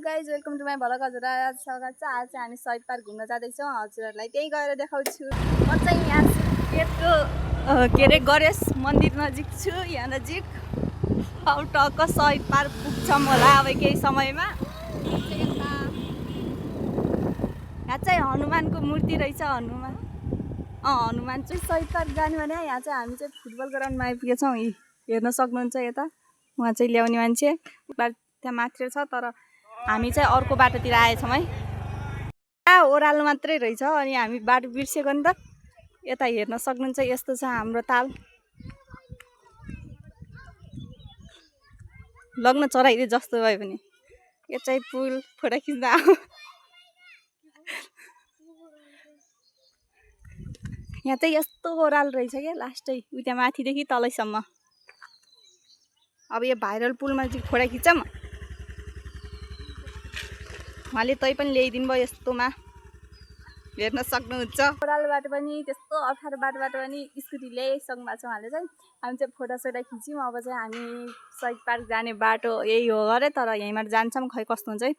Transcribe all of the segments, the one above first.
Guys welcome to my भलक हजुरलाई स्वागत छ। आज चाहिँ हामी शहीद पार्क घुम्न जाँदैछौँ। हजुरहरूलाई त्यही गएर देखाउँछु। म चाहिँ यहाँ गेटको के अरे गणेश मन्दिर नजिक छु। यहाँ नजिक अब टक्क शहीद पार्क पुग्छौँ होला अब केही समयमा। यहाँ चाहिँ हनुमानको मूर्ति रहेछ। हनुमान चाहिँ शहीद पार्क जाने भने यहाँ चाहिँ हामी चाहिँ फुटबल ग्राउन्डमा आइपुगेछौँ। हेर्न सक्नुहुन्छ यता उहाँ चाहिँ ल्याउने मान्छे त्यहाँ मात्र छ, तर हामी चाहिँ अर्को बाटोतिर आएछौँ है। ओह्रालो मात्रै रहेछ अनि हामी बाटो बिर्सेको नि त। यता हेर्न सक्नुहुन्छ यस्तो छ हाम्रो ताल। लग्न चराइदिए जस्तो भयो भने यो चाहिँ पुल फोटो खिच्दा यहाँ चाहिँ यस्तो ओह्रालो रहेछ क्या लास्टै उता माथिदेखि तलैसम्म। अब यो भाइरल पुलमा चाहिँ फोटो खिच्छौँ। उहाँले तै पनि ल्याइदिनु भयो यस्तोमा हेर्न सक्नुहुन्छ। ओह्रालो बाटो पनि त्यस्तो अप्ठ्यारो बाटोबाट पनि स्कुटी ल्याइसक्नु भएको छ उहाँले चाहिँ। हामी चाहिँ फोटोसोटो खिच्यौँ। अब चाहिँ हामी शहीद पार्क जाने बाटो यही हो अरे, तर यहीँबाट जान्छौँ। खै कस्तो हुन्छ है।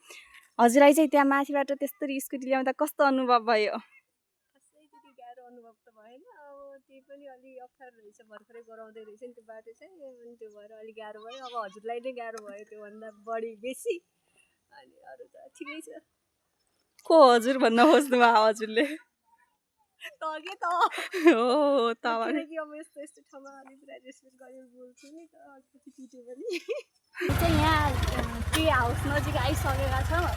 हजुरलाई चाहिँ त्यहाँ माथिबाट त्यसरी स्कुटी ल्याउँदा कस्तो अनुभव भयो? त्यति गाह्रो अनुभव त भएन। अब त्यही पनि अलि अप्ठ्यारो रहेछ, भर्खरै गराउँदै रहेछ नि त्यो बाटो चाहिँ, अनि त्यो भएर अलिक गाह्रो भयो। अब हजुरलाई नै गाह्रो भयो त्योभन्दा बढी बेसी, अनि अरू त ठिकै छ। को हजुर भन्न खोज्नु भयो हजुरले? तगे त हो किनकि अब यस्तो यस्तो ठाउँमा अलिक पुरा रेस्पेक्ट गरेर बोल्छु नि त, अलिकति पिट्यो पनि। चाहिँ यहाँ ट्री हाउस नजिक आइसकेका छौँ।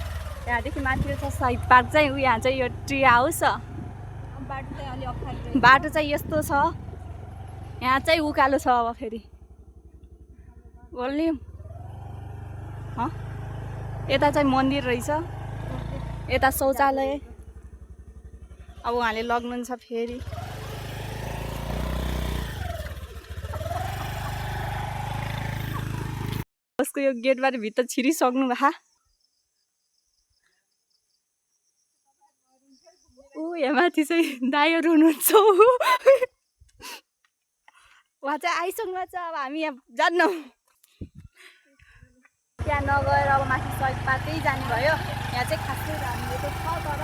त्यहाँदेखि माथि छ शहीद पार्क चाहिँ यहाँ चाहिँ यो ट्री हाउस। बाटो चाहिँ अलि अप्ठ्यारो, बाटो चाहिँ यस्तो छ। यहाँ चाहिँ उकालो छ। अब फेरि बोल्यौँ यता चाहिँ मन्दिर रहेछ, यता शौचालय। अब उहाँले लग्नुहुन्छ फेरि। उसको यो गेटबाट भित्र छिरिसक्नु भए। यहाँ माथि चाहिँ दाइहरू हुनुहुन्छ। उहाँ चाहिँ आइसक्नु भएको छ। अब हामी यहाँ जान्नौँ। त्यहाँ नगएर अब माथि शहीद पार्कै जाने भयो। यहाँ चाहिँ खासै हामीले त छ, तर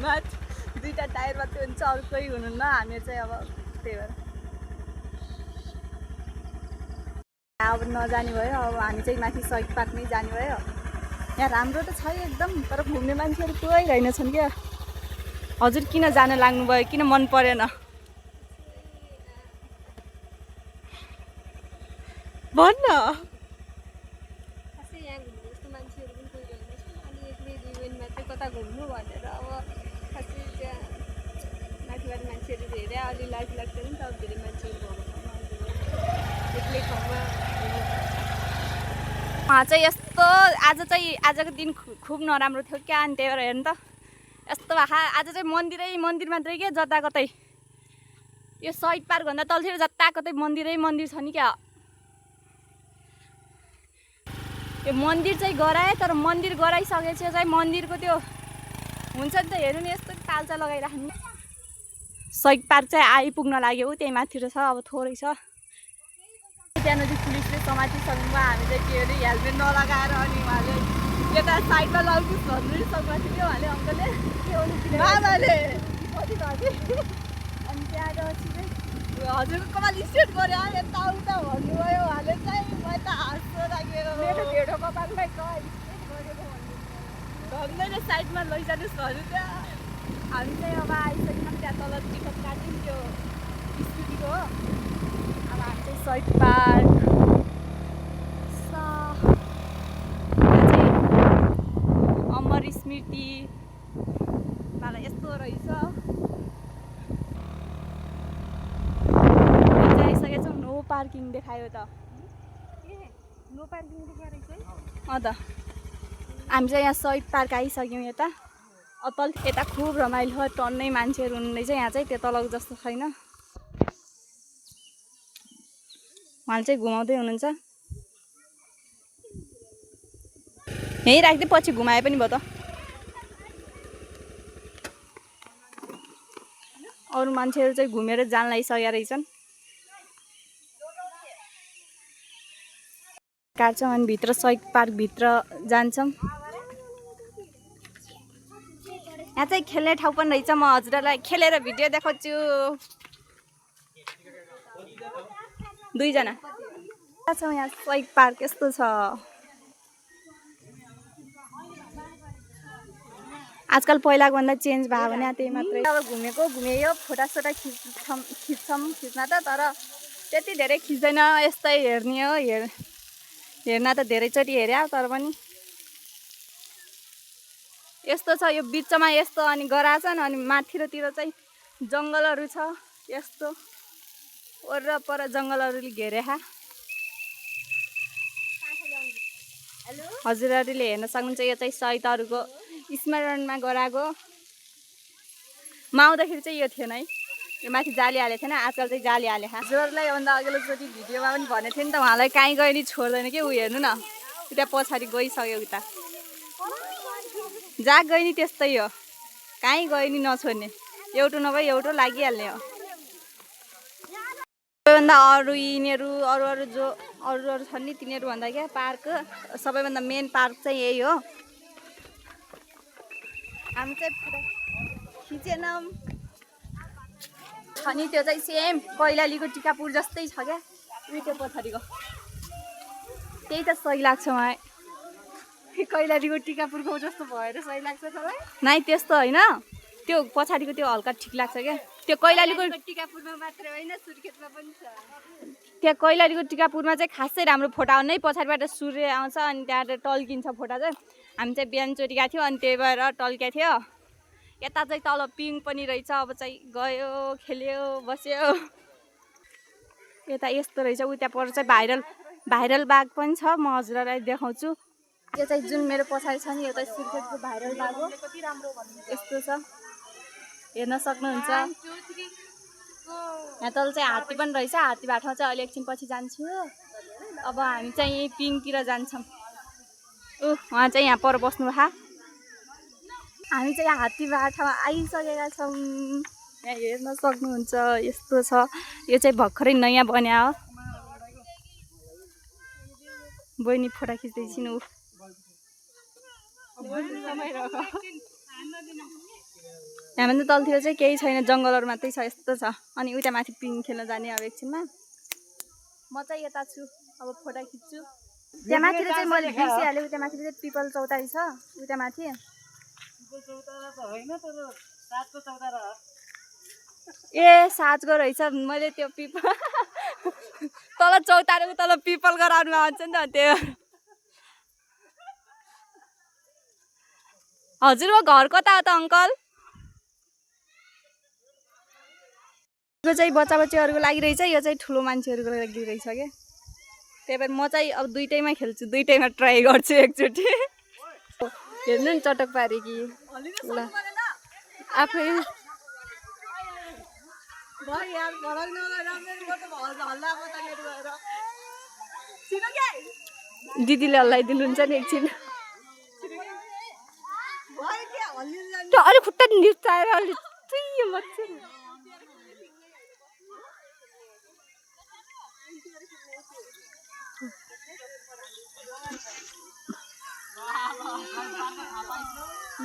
माथि दुईवटा टायर मात्रै हुन्छ, अरू कोही हुनुहुन्न। हामी चाहिँ अब त्यही भएर अब नजाने भयो। अब हामी चाहिँ माथि शहीद पार्क नै जाने भयो। यहाँ राम्रो त छ एकदम, तर घुम्ने मान्छेहरू कोही रहेनछन् क्या। हजुर किन जान लाग्नुभयो? किन मन परेन? भन्न खासै यहाँ घुम्नु जस्तो मान्छेहरू पनि कोही रहेनछन्। अनि एक्लै इभेन्टमा चाहिँ कता घुम्नु भनेर अब खासै त्यहाँ माथिबाट मान्छेहरू हेरेर अलि लाज लाग्छ नि त। अब धेरै मान्छेहरू भएको ठाउँमा एक्लै ठाउँमा उहाँ चाहिँ यस्तो आजको दिन खुब नराम्रो थियो क्या। अनि त्यही भएर हेर्नु त यस्तो भए। आज चाहिँ मन्दिर मात्रै क्या, जताकतै यो शहीद पार्कभन्दा तलतिर जताकतै मन्दिर छ नि क्या। यो मन्दिर चाहिँ गराए, तर मन्दिर गराइसकेपछि चाहिँ मन्दिरको त्यो हुन्छ नि त, हेर्नु नि यस्तो तालचा लगाइराख्नु। शहीद पार्क चाहिँ आइपुग्न लाग्यो। त्यही माथि छ, अब थोरै छ। त्यहाँ नजिक पुलिसले समातिसक्नु भयो। हामी चाहिँ के अरे हेलमेट नलगाएर, अनि उहाँले यता साइडमा लगाउनुहोस् भन्नु नि सक्नु थियो उहाँले, अङ्कलले बाबाले अनि त्यहाँपछि चाहिँ हजुरको कपाल स्ट्रेट गऱ्यो यताउता भन्नुभयो उहाँले चाहिँ। म त हाँस्नु लागेर मेरो ढेडो कपालमै स्ट्रेट गरेको भन्दै साइडमा लैजानुहोस् भन्नु थियो। हामी चाहिँ अब आइसक्यौँ। त्यहाँ तल टिकट काट्यौँ त्यो स्कुटीको हो। अब हामी चाहिँ शहीद पार्क अमर स्मृति मलाई यस्तो रहेछ। आइसकेको छौँ। नो पार्किङ देखायो त। नो पार्किङ देखाएर चाहिँ त हामी चाहिँ यहाँ शहीद पार्क आइसक्यौँ। यता तल यता खुब रमाइलो टन्नै मान्छेहरू हुनुहुँदैछ। यहाँ चाहिँ त्यो तलको जस्तो छैन। उहाँले चाहिँ घुमाउँदै हुनुहुन्छ। यहीँ राख्दै पछि घुमाए पनि भयो त। अरू मान्छेहरू चाहिँ घुमेर जान लागिसकेका रहेछन्। काट्छौँ अनि भित्र सहिद पार्कभित्र जान्छौँ। यहाँ चाहिँ खेल्ने ठाउँ पनि रहेछ। म हजुरहरूलाई खेलेर भिडियो देखाउँछु। 2 जना छौँ यहाँ। सहिद पार्क यस्तो छ। आजकल पहिलाको भन्दा चेन्ज भयो भने त्यही मात्रै। अब घुमेको फोटासोटा खिच्छौँ खिच्न त, तर त्यति धेरै खिच्दैन। यस्तै हेर्ने हो। हेर्न त धेरैचोटि हेऱ्यो, तर पनि यस्तो छ। यो बिचमा यस्तो अनि गराछन् अनि माथितिर चाहिँ जङ्गलहरू छ। यस्तो वरपर जङ्गलहरूले घेरेहा। हजुरहरूले हेर्न सक्नुहुन्छ। यो चाहिँ शहीदहरूको स्मरणमा गराएको। म आउँदाखेरि चाहिँ यो थिएन है। यो माथि जाली हालेको थिएन। आजकल चाहिँ जाली हाले। हजुरहरूलाई भन्दा अघिल्लोचोटि भिडियोमा पनि भनेको थिएँ नि त, उहाँलाई कहीँ गयो नि छोड्दैन कि। ऊ हेर्नु न, उता पछाडि गइसक्यो। उता जहाँ गयो नि त्यस्तै हो। कहीँ गयो नि नछोड्ने। एउटा नभए एउटा लागिहाल्ने हो। सबैभन्दा अरू यिनीहरू अरू जो अरू छन् नि, तिनीहरू भन्दा क्या पार्क सबैभन्दा मेन पार्क चाहिँ यही हो। हामी चाहिँ खिचेनौँ छ नि। त्यो चाहिँ सेम कैलालीको टिकापुर जस्तै छ क्या। त्यो पछाडिको त्यही त सही लाग्छ मलाई। कैलालीको टिकापुरको जस्तो भएर सही लाग्छ तँलाई? नाइ त्यस्तो होइन, त्यो पछाडिको त्यो हल्का ठिक लाग्छ क्या। त्यो कैलालीको टिकापुरमा मात्रै होइन, सुर्खेतमा पनि छ। त्यहाँ कैलालीको टिकापुरमा चाहिँ खासै राम्रो फोटा आउने। पछाडिबाट सूर्य आउँछ अनि त्यहाँबाट टल्किन्छ फोटा चाहिँ। हामी चाहिँ बिहानचोटि गएको थियो अनि त्यही भएर टल्किएको थियो। यता चाहिँ तल पिङ पनि रहेछ। अब चाहिँ गयो, खेल्यो, बस्यो। यता यस्तो रहेछ। उता पर चाहिँ भाइरल बाग पनि छ। म हजुरलाई देखाउँछु। यो चाहिँ जुन मेरो पछाडि छ नि, यो चाहिँ सुर्खेतको भाइरल बाग हो। यस्तो छ, हेर्न सक्नुहुन्छ। यहाँ तल चाहिँ हात्ती पनि रहेछ। हात्तीबाटमा चाहिँ अहिले एकछिन पछि जान्छु। अब हामी चाहिँ यहीँ पिङतिर जान्छौँ। उहाँ चाहिँ यहाँ पर बस्नु भए। हामी चाहिँ यहाँ हात्तीबाटमा आइसकेका छौँ। यहाँ हेर्न सक्नुहुन्छ। यस्तो छ। यो चाहिँ भर्खरै नयाँ बन्या हो। बहिनी फोटा खिच्दैछिन्। यहाँभन्दा तलतिर चाहिँ केही छैन, जङ्गलहरू मात्रै छ। यस्तो छ। अनि उता माथि पिङ खेल्न जाने अब एकछिनमा। म चाहिँ यता छु। अब फोटा खिच्छु। त्यहाँ माथितिर चाहिँ मैले बिर्सिहालेँ। उता माथि चाहिँ पिपल चौतारी छ। उता माथि ए साँझको रहेछ। मैले त्यो पिपल तल चौतारीको तल पिपल गराउनु आउँछ नि त। त्यो हजुरको घर कता हो त अङ्कल? यो चाहिँ बच्चा बच्चीहरूको लागि रहेछ। यो चाहिँ ठुलो मान्छेहरूको लागि रहेछ क्या। त्यही भएर म चाहिँ अब दुइटैमा खेल्छु। दुइटैमा ट्राई गर्छु एकचोटि। हेर्नु नि चटक पारे कि ल आफै दिदीले हल्लाइदिनुहुन्छ नि एकछिन। अलिक खुट्टा निस्ताएर अलिक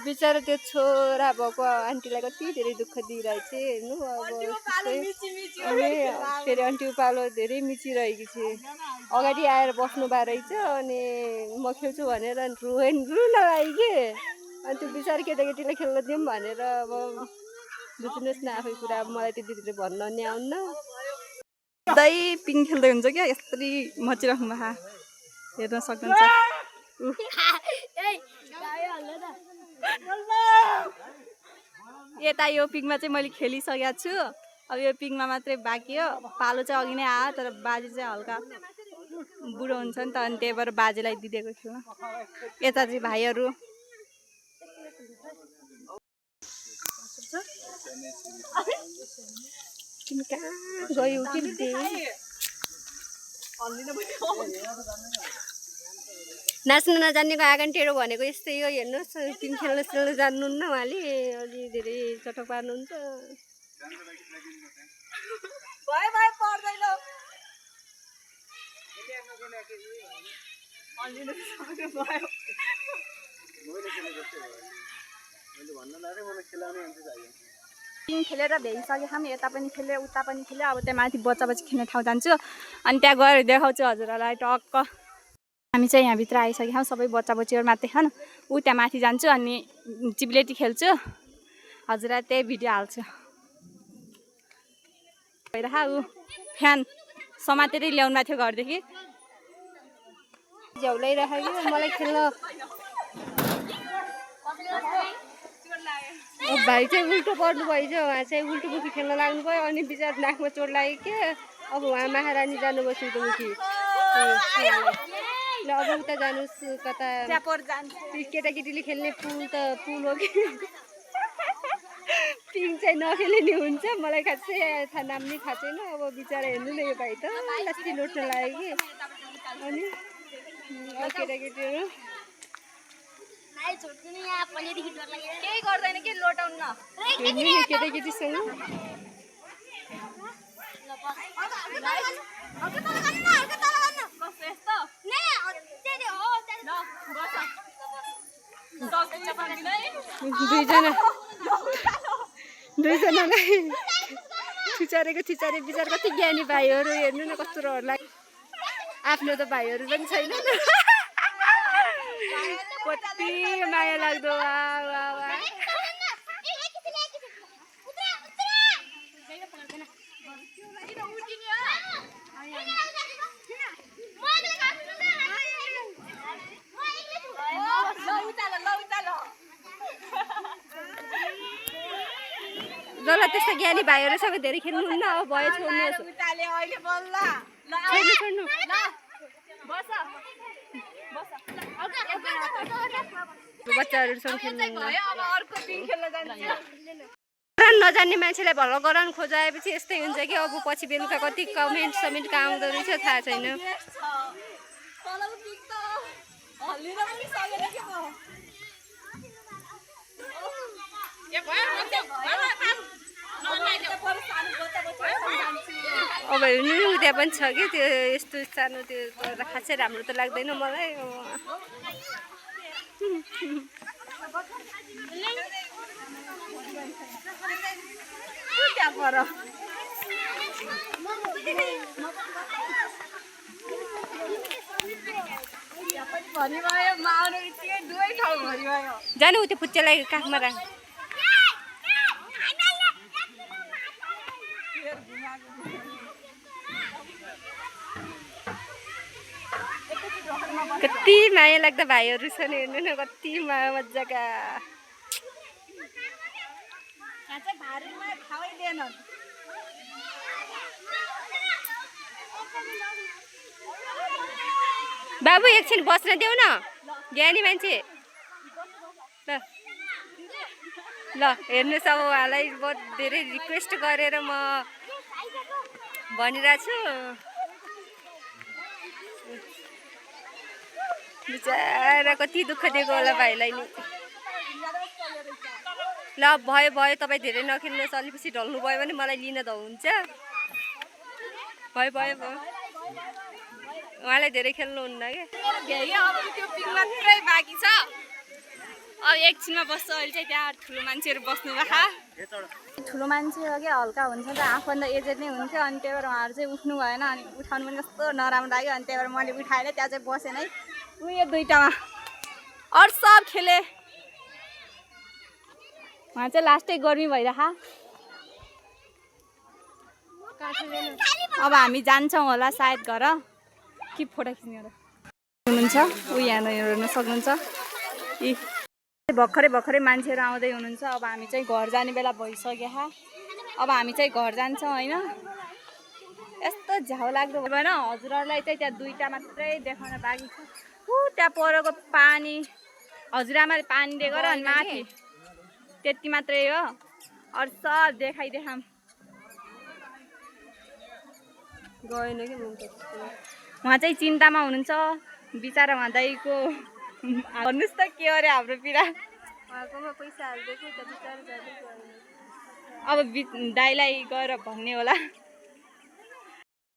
बिचरा त्यो छोरा भएको आन्टीलाई कति धेरै दुःख दिइरहेछ हेर्नु। अब फेरि आन्टी उपालो धेरै मिचिरहेकी थिए। अगाडि आएर बस्नु भए रहेछ अनि म खेल्छु भनेर रुन लाग्यो कि। अनि त्यो बिचरा केटाकेटीलाई खेल्न दिउँ भनेर अब बुझ्नुहोस् न आफै कुरा। अब मलाई त्यति धेरै भन्न नि आउन्न। सधैँ पिङ खेल्दै हुन्छ क्या। यसरी मचिराख्नु भए हेर्न सक्नुहुन्छ। यता यो पिङमा चाहिँ मैले खेलिसकेको छु। अब यो पिङमा मात्रै बाँकी हो। पालो चाहिँ अघि नै आयो, तर बाजे चाहिँ हल्का बुढो हुन्छ नि त। अनि त्यही भएर बाजेलाई दिदिएको खेल्न। यता चाहिँ भाइहरू गयो कि नाच्नु नजान्नेको आँगन टेढो भनेको यस्तै हो। हेर्नुहोस् पिङ खेल्न जान्नुहुन्न उहाँले। अलि धेरै चटक पार्नुहुन्छ। खेलेर भ्याइसक्यो हामी यता पनि खेल्यो उता पनि खेल्यो अब त्यहाँ माथि बच्चा खेल्ने ठाउँ जान्छु अनि त्यहाँ गएर देखाउँछु हजुरहरूलाई टक्क हामी चाहिँ यहाँभित्र आइसक्यौँ छौँ सबै बच्चाहरू मात्रै छन् ऊ त्यहाँ माथि जान्छु अनि चिप्लेटी खेल्छु हजुरलाई त्यही भिडियो हाल्छु भइरह ऊ फ्यान समातेरै ल्याउनु थियो घरदेखि झ्याउलाइराखेको मलाई खेल्न भाइ चाहिँ उल्टो पर्नु भएछ उहाँ चाहिँ उल्टो मुखी खेल्न लाग्नु भयो अनि बिचार नाकमा चोट लाग्यो के अब उहाँ महारानी जानुभयो सुल्टोमुखी ल अब उता जानुहोस् कता केटाकेटीले खेल्ने पुल त पुल हो कि पिङ चाहिँ नखेले नि हुन्छ मलाई खासै नाम नि थाहा छैन अब बिचरा हेर्नु न यो भाइ त लास्टी लोट्न लाग्यो कि अनि केटाकेटीहरू केही गर्दैन के लोटाउन हेर्नु नि केटाकेटीसँग दुईजनालाई थिचारेको बिचार कति ज्ञानी भाइहरू हेर्नु न कस्तो रहर लाग्यो आफ्नो त भाइहरू पनि छैन कति माया लाग्दो जसलाई त्यस्तो ज्ञानी भाइहरूसँग धेरै खेल्नुहुन्न अब भयो छोड्नुहोस् बच्चाहरूसँग खेल्नु नजान्ने मान्छेलाई भलो गराउनु खोजाएपछि यस्तै हुन्छ कि अब पछि बेलुका कति कमेन्ट आउँदो रहेछ थाहा छैन अब हेर्नु उता पनि छ कि त्यो यस्तो सानो त्यो खासै राम्रो त लाग्दैन मलाई जानु त्यो पुच्चालाई काखमा राख कति माया लाग्दा भाइहरू छन् हेर्नु न कति मजाका बाबु एकछिन बस्न देऊ न ज्ञानी मान्छे ल हेर्नुहोस् अब उहाँलाई बहुत धेरै रिक्वेस्ट गरेर म भनिरहेको छु बिचारा कति दुःख दिएको होला भाइलाई नि ल भयो तपाईँ धेरै नखेल्नुहोस् अलिपछि ढल्नु भयो भने मलाई लिन त हुन्छ भयो उहाँलाई धेरै खेल्नुहुन्न क्या अब त्यो पिङ मात्रै बाँकी छ अब एकछिनमा बस्छ अहिले चाहिँ त्यहाँ ठुलो मान्छेहरू बस्नु भएका ठुलो मान्छे हो क्या हल्का हुन्छ त आफूभन्दा एजेड नै हुन्थ्यो अनि त्यही भएर उहाँहरू चाहिँ उठ्नु भएन अनि उठाउनु पनि कस्तो नराम्रो लाग्यो अनि त्यही भएर मैले उठाएर त्यहाँ चाहिँ बसेन है उयो दुईटामा अरू सब खेले उहाँ चाहिँ लास्टै गर्मी भइरह अब हामी जान्छौँ होला सायद घर कि फोटो खिच्ने हुनुहुन्छ ऊ यहाँ हेर्न सक्नुहुन्छ यी भर्खरै मान्छेहरू आउँदै हुनुहुन्छ अब हामी चाहिँ घर जाने बेला भइसक्यो अब हामी चाहिँ घर जान्छौँ होइन यस्तो झ्याउ लाग्दो भएन हजुरहरूलाई चाहिँ त्यहाँ दुईटा मात्रै देखाउन बाँकी छ ऊ त्यहाँ परको पानी हजुरआमाले पानी दिएको र अनि माथि त्यति मात्रै हो अरू सब देखाइदेखाम गएन कि उहाँ चाहिँ चिन्तामा हुनुहुन्छ बिचारा उहाँ दाइको भन्नुहोस् त के अरे हाम्रो पिरा पैसा हालिदिएको त बिचारा जाँदै गएन अब दाइलाई गएर भन्ने होला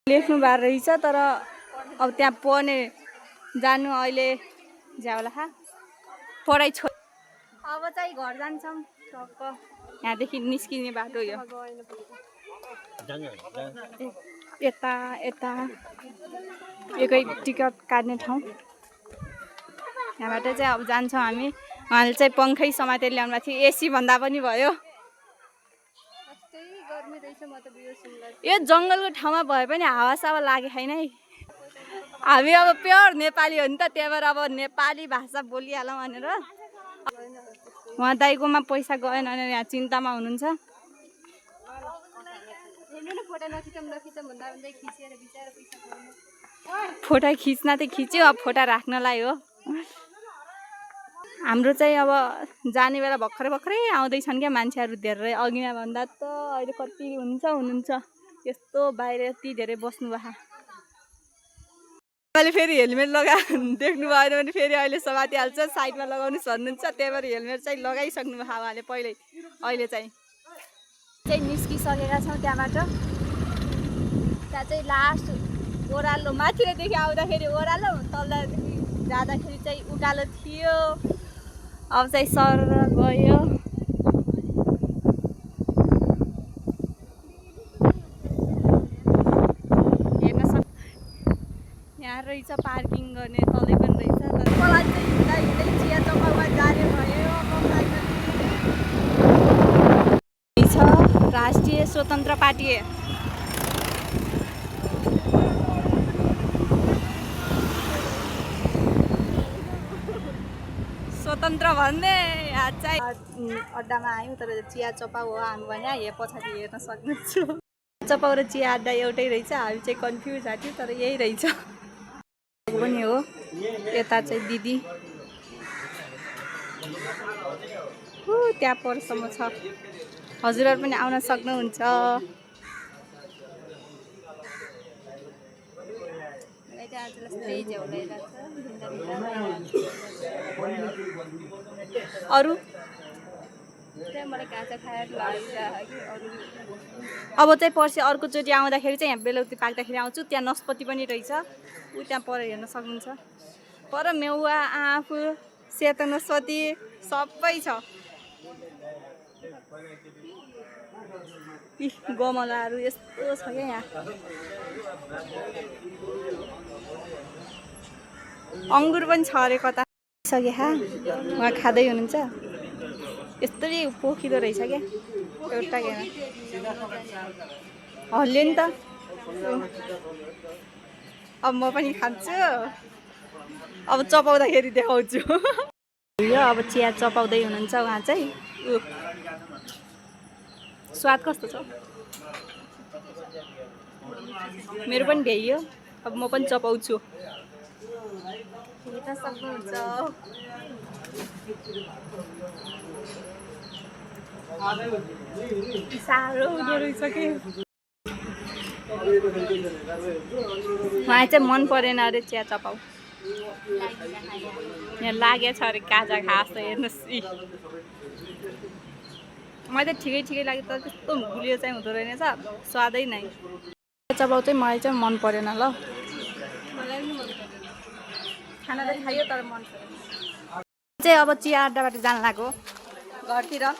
लेख्नु भएको रहेछ तर अब त्यहाँ पढ्ने जानु अहिले ज्याउला पढाइ छो अब चाहिँ घर जान्छौँ टक्क यहाँदेखि निस्किने बाटो यो यता यता एकै टिकट काट्ने ठाउँ यहाँबाट चाहिँ अब जान्छौँ हामी उहाँले चाहिँ पङ्खै समातेर ल्याउनु भएको थियो एसी भन्दा पनि भयो यो जङ्गलको ठाउँमा भए पनि हावासावा लागेको छैन है हामी अब प्योर नेपाली हो नि त त्यही भएर अब नेपाली भाषा बोलिहालौँ भनेर उहाँ दाइकोमा पैसा गएन भनेर यहाँ चिन्तामा हुनुहुन्छ फोटा खिच्न त खिच्यो अब फोटा राख्नलाई हो हाम्रो चाहिँ अब जाने बेला भर्खरै आउँदैछन् क्या मान्छेहरू धेरै अघिमा भन्दा त अहिले कति हुनुहुन्छ यस्तो बाहिर यति धेरै बस्नु भएको अहिले फेरि हेलमेट लगा देख्नु भएन भने फेरि अहिले समातिहाल्छ साइडमा लगाउनु भन्नुहुन्छ त्यही भएर हेलमेट चाहिँ लगाइसक्नु भएको उहाँले पहिल्यै अहिले चाहिँ निस्किसकेका छौँ त्यहाँबाट त्यहाँ चाहिँ लास्ट ओह्रालो माथिदेखि आउँदाखेरि ओह्रालो तलदेखि जाँदाखेरि चाहिँ उकालो थियो अब चाहिँ सर गयो हेर्न सक्छ यहाँ रहेछ पार्किङ गर्ने तलै पनि रहेछ तर मलाई चाहिँ हिँड्दा चिया चौकमा जाने भयो छ राष्ट्रिय स्वतन्त्र पार्टी स्वतन्त्र भन्ने यहाँ चाहिँ अड्डामा आयौँ तर चिया चपाउ हो हामी भने यहाँ पछाडि हेर्न सक्नुहुन्छ चपाउ र चिया अड्डा एउटै रहेछ हामी चाहिँ कन्फ्युज भएको थियो तर यही रहेछ पनि हो यता चाहिँ दिदी त्यहाँ परसम्म छ हजुरहरू पनि आउन सक्नुहुन्छ अरू अब चाहिँ पर्सि अर्कोचोटि आउँदाखेरि चाहिँ यहाँ बेलौती पाक्दाखेरि आउँछु त्यहाँ नस्पति पनि रहेछ ऊ त्यहाँ पर हेर्न सक्नुहुन्छ पर मेवा आँप सेतो नस्पति सबै छ गमलाहरू यस्तो छ क्या यहाँ अङ्गुर पनि छ अरे कता सके उहाँ खाँदै हुनुहुन्छ यस्तै पोखिँदो रहेछ क्या एउटा के हल्ले नि त अब म पनि खान्छु अब चपाउँदाखेरि देखाउँछु यो अब चिया चपाउँदै हुनुहुन्छ उहाँ चाहिँ स्वाद कस्तो छ मेरो पनि भ्याइयो अब म पनि चपाउँछु हेर्न सक्नुहुन्छ साह्रो हुँदो रहेछ कि मलाई चाहिँ मन परेन अरे चिया चपाउ यहाँ लागेछ अरे काजा घाँस त हेर्नुहोस् मलाई त ठिकै लाग्यो तर त्यस्तो गुलियो चाहिँ हुँदो रहेछ स्वादै नै चपाउ चाहिँ मलाई चाहिँ मन परेन ल खाना त खायो तर मन परेन चाहिँ अब चिया अड्डाबाट जान लाग्यो घरतिर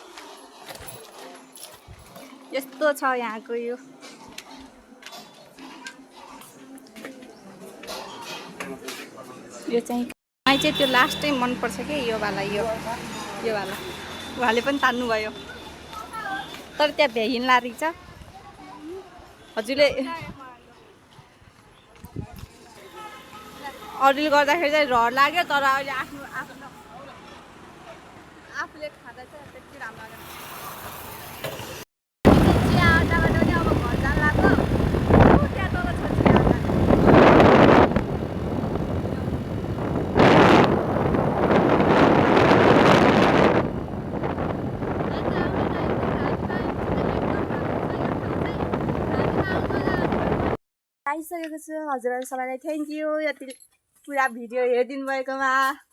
यस्तो छ यहाँको यो चाहिँ मलाई चाहिँ त्यो लास्टै मनपर्छ कि यो वाला उहाँले पनि तान्नुभयो तर त्यहाँ भ्याइन रहेछ हजुरले अरूले गर्दाखेरि चाहिँ रहर लाग्यो तर अहिले आफूले खाँदा चाहिँ त्यति राम्रो लाग्यो चिया अड्डाबाट पनि अब घर जान लाग्यो त्यहाँ तल छ चिया अड्डा आइसकेको छु हजुरहरू सबैलाई थ्याङ्क यू यति पुरा भिडियो हेरिदिनु भएकोमा